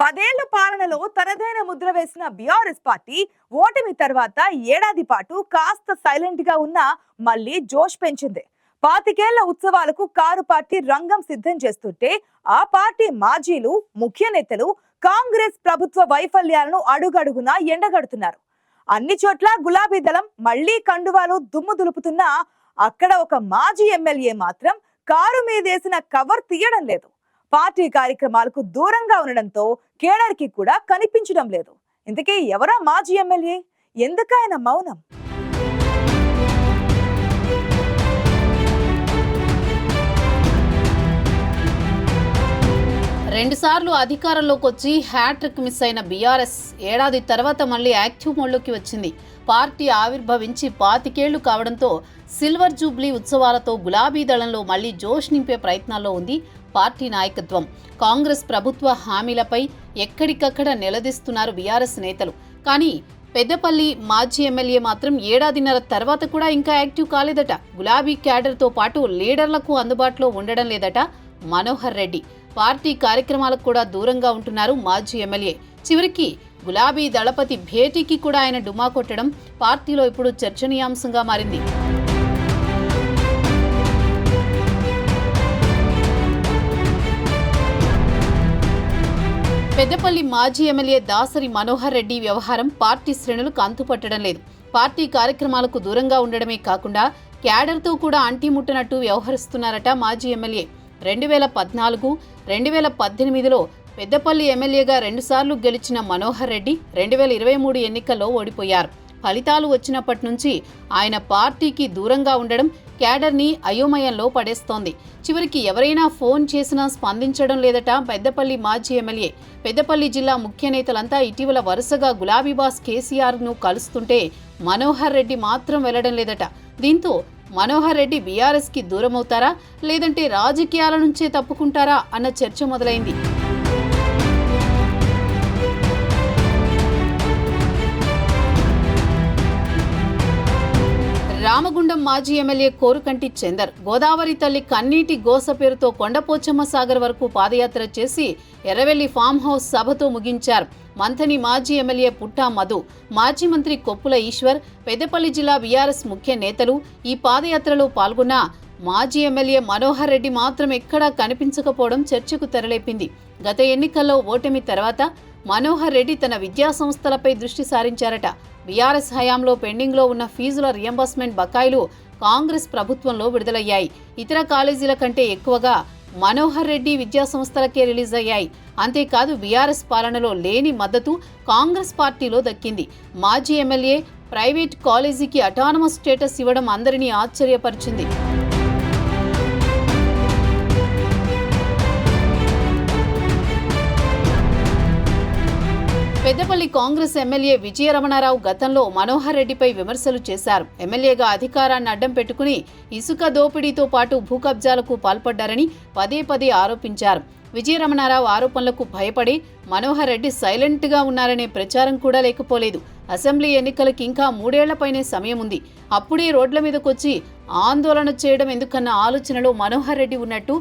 10 ఏళ్ల పాలనలో తనదైన ముద్ర వేసిన బీఆర్ఎస్ పార్టీ ఓటమి తర్వాత ఏడాది పాటు కాస్త సైలెంట్ గా ఉన్న మళ్ళీ జోష్ పెంచింది. 25 ఏళ్ల ఉత్సవాలకు కారు పార్టీ రంగం సిద్ధం చేస్తుంటే ఆ పార్టీ మాజీలు, ముఖ్య నేతలు కాంగ్రెస్ ప్రభుత్వ వైఫల్యాలను అడుగడుగునా ఎండగడుతున్నారు. అన్ని చోట్ల గులాబీ దళం మళ్లీ కండువాలు దుమ్ము దులుపుతున్నా అక్కడ ఒక మాజీ ఎమ్మెల్యే మాత్రం కారు మీదేసిన కవర్ తీయడం లేదు. పార్టీ కార్యక్రమాలకు దూరంగా ఉండడంతో కేడర్ కి కూడా కనిపించడం లేదు. ఇంతకీ ఎవరా మాజీ ఎమ్మెల్యే? ఎందుకైనా మౌనం? రెండుసార్లు అధికారంలోకి వచ్చి హ్యాట్రిక్ మిస్ అయిన బీఆర్ఎస్ ఏడాది తర్వాత మళ్లీ యాక్టివ్ మోడ్లోకి వచ్చింది. పార్టీ ఆవిర్భవించి 25 ఏళ్లు కావడంతో సిల్వర్ జూబ్లీ ఉత్సవాలతో గులాబీ దళంలో మళ్లీ జోష్ నింపే ప్రయత్నాల్లో ఉంది పార్టీ నాయకత్వం. కాంగ్రెస్ ప్రభుత్వ హామీలపై ఎక్కడికక్కడ నిలదీస్తున్నారు బీఆర్ఎస్ నేతలు. కానీ పెద్దపల్లి మాజీ ఎమ్మెల్యే మాత్రం ఏడాదిన్నర తర్వాత కూడా ఇంకా యాక్టివ్ కాలేదట. గులాబీ క్యాడర్తో పాటు లీడర్లకు అందుబాటులో ఉండడం లేదట మనోహర్ రెడ్డి. పార్టీ కార్యక్రమాలకు కూడా దూరంగా ఉంటున్నారు మాజీ ఎమ్మెల్యే. చివరికి గులాబీ దళపతి భేటీకి కూడా ఆయన డుమా కొట్టడం పార్టీలో ఇప్పుడు చర్చనీయాంశంగా మారింది. పెద్దపల్లి మాజీ ఎమ్మెల్యే దాసరి మనోహర్ రెడ్డి వ్యవహారం పార్టీ శ్రేణులకు అంతుపట్టడం లేదు. పార్టీ కార్యక్రమాలకు దూరంగా ఉండడమే కాకుండా క్యాడర్తో కూడా అంటిముట్టనట్టు వ్యవహరిస్తున్నారట మాజీ ఎమ్మెల్యే. 2014, 2018లో పెద్దపల్లి ఎమ్మెల్యేగా 2 సార్లు గెలిచిన మనోహర్ రెడ్డి 2023 ఎన్నికల్లో ఓడిపోయారు. ఫలితాలు వచ్చినప్పటి నుంచి ఆయన పార్టీకి దూరంగా ఉండడం క్యాడర్ని అయోమయంలో పడేస్తోంది. చివరికి ఎవరైనా ఫోన్ చేసినా స్పందించడం లేదట పెద్దపల్లి మాజీ ఎమ్మెల్యే. పెద్దపల్లి జిల్లా ముఖ్య నేతలంతా ఇటీవల వరుసగా గులాబీ బాస్ కేసీఆర్ను కలుస్తుంటే మనోహర్ రెడ్డి మాత్రం వెళ్లడం లేదట. దీంతో మనోహర్ రెడ్డి బీఆర్ఎస్కి దూరమవుతారా, లేదంటే రాజకీయాల నుంచే తప్పుకుంటారా అన్న చర్చ మొదలైంది. రామగుండం మాజీ ఎమ్మెల్యే కోరుకంటి చందర్ గోదావరి తల్లి కన్నీటి గోస పేరుతో కొండపోచమ్మ సాగర్ వరకు పాదయాత్ర చేసి ఎర్రవెల్లి ఫామ్ హౌస్ సభతో ముగించారు. మంథని మాజీ ఎమ్మెల్యే పుట్టా మధు, మాజీ మంత్రి కొప్పుల ఈశ్వర్, పెద్దపల్లి జిల్లా బీఆర్ఎస్ ముఖ్య నేతలు ఈ పాదయాత్రలో పాల్గొన్న మాజీ ఎమ్మెల్యే మనోహర్ రెడ్డి మాత్రం ఎక్కడా కనిపించకపోవడం చర్చకు తెరలేపింది. గత ఎన్నికల్లో ఓటమి తర్వాత మనోహర్ రెడ్డి తన విద్యా సంస్థలపై దృష్టి సారించారట. బీఆర్ఎస్ హయాంలో పెండింగ్లో ఉన్న ఫీజుల రియంబర్స్మెంట్ బకాయిలు కాంగ్రెస్ ప్రభుత్వంలో విడుదలయ్యాయి. ఇతర కాలేజీల కంటే ఎక్కువగా మనోహర్ రెడ్డి విద్యా సంస్థలకే రిలీజ్ అయ్యాయి. అంతేకాదు బీఆర్ఎస్ పాలనలో లేని మద్దతు కాంగ్రెస్ పార్టీలో దక్కింది. మాజీ ఎమ్మెల్యే ప్రైవేట్ కాలేజీకి అటానమస్ స్టేటస్ ఇవ్వడం అందరినీ ఆశ్చర్యపరిచింది. పెద్దపల్లి కాంగ్రెస్ ఎమ్మెల్యే విజయరమణారావు గతంలో మనోహర్ రెడ్డిపై విమర్శలు చేశారు. ఎమ్మెల్యేగా అధికారాన్ని అడ్డం పెట్టుకుని ఇసుక దోపిడీతో పాటు భూ కబ్జాలకు పాల్పడ్డారని పదే ఆరోపించారు. విజయరమణారావు ఆరోపణలకు భయపడి మనోహర్ రెడ్డి సైలెంట్గా ఉన్నారనే ప్రచారం కూడా లేకపోలేదు. అసెంబ్లీ ఎన్నికలకి ఇంకా 3 ఏళ్లపైనే సమయం ఉంది. అప్పుడే రోడ్ల మీదకొచ్చి ఆందోళన చేయడం ఎందుకన్న ఆలోచనలో మనోహర్ రెడ్డి ఉన్నట్టు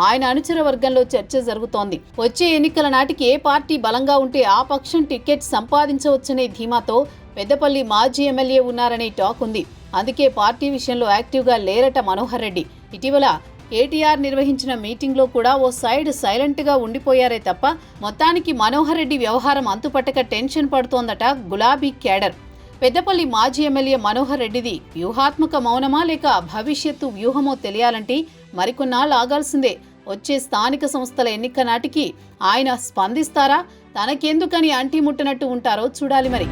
ఆయన అనుచర వర్గంలో చర్చ జరుగుతోంది. వచ్చే ఎన్నికల నాటికి ఏ పార్టీ బలంగా ఉంటే ఆ పక్షం టికెట్ సంపాదించవచ్చనే ధీమాతో పెద్దపల్లి మాజీ ఎమ్మెల్యే ఉన్నారనే టాక్ ఉంది. అందుకే పార్టీ విషయంలో యాక్టివ్గా లేరట మనోహర్ రెడ్డి. ఇటీవల కేటీఆర్ నిర్వహించిన మీటింగ్లో కూడా ఓ సైడ్ సైలెంట్గా ఉండిపోయారే తప్ప మొత్తానికి మనోహర్ రెడ్డి వ్యవహారం అంతుపట్టక టెన్షన్ పడుతోందట గులాబీ క్యాడర్. పెద్దపల్లి మాజీ ఎమ్మెల్యే మనోహర్ రెడ్డిది వ్యూహాత్మక మౌనమా లేక భవిష్యత్తు వ్యూహమో తెలియాలంటే మరికొన్నాళ్ళు ఆగాల్సిందే. వచ్చే స్థానిక సంస్థల ఎన్నిక నాటికి ఆయన స్పందిస్తారా, తనకెందుకని అంటిముట్టనట్టు ఉంటారో చూడాలి మరి.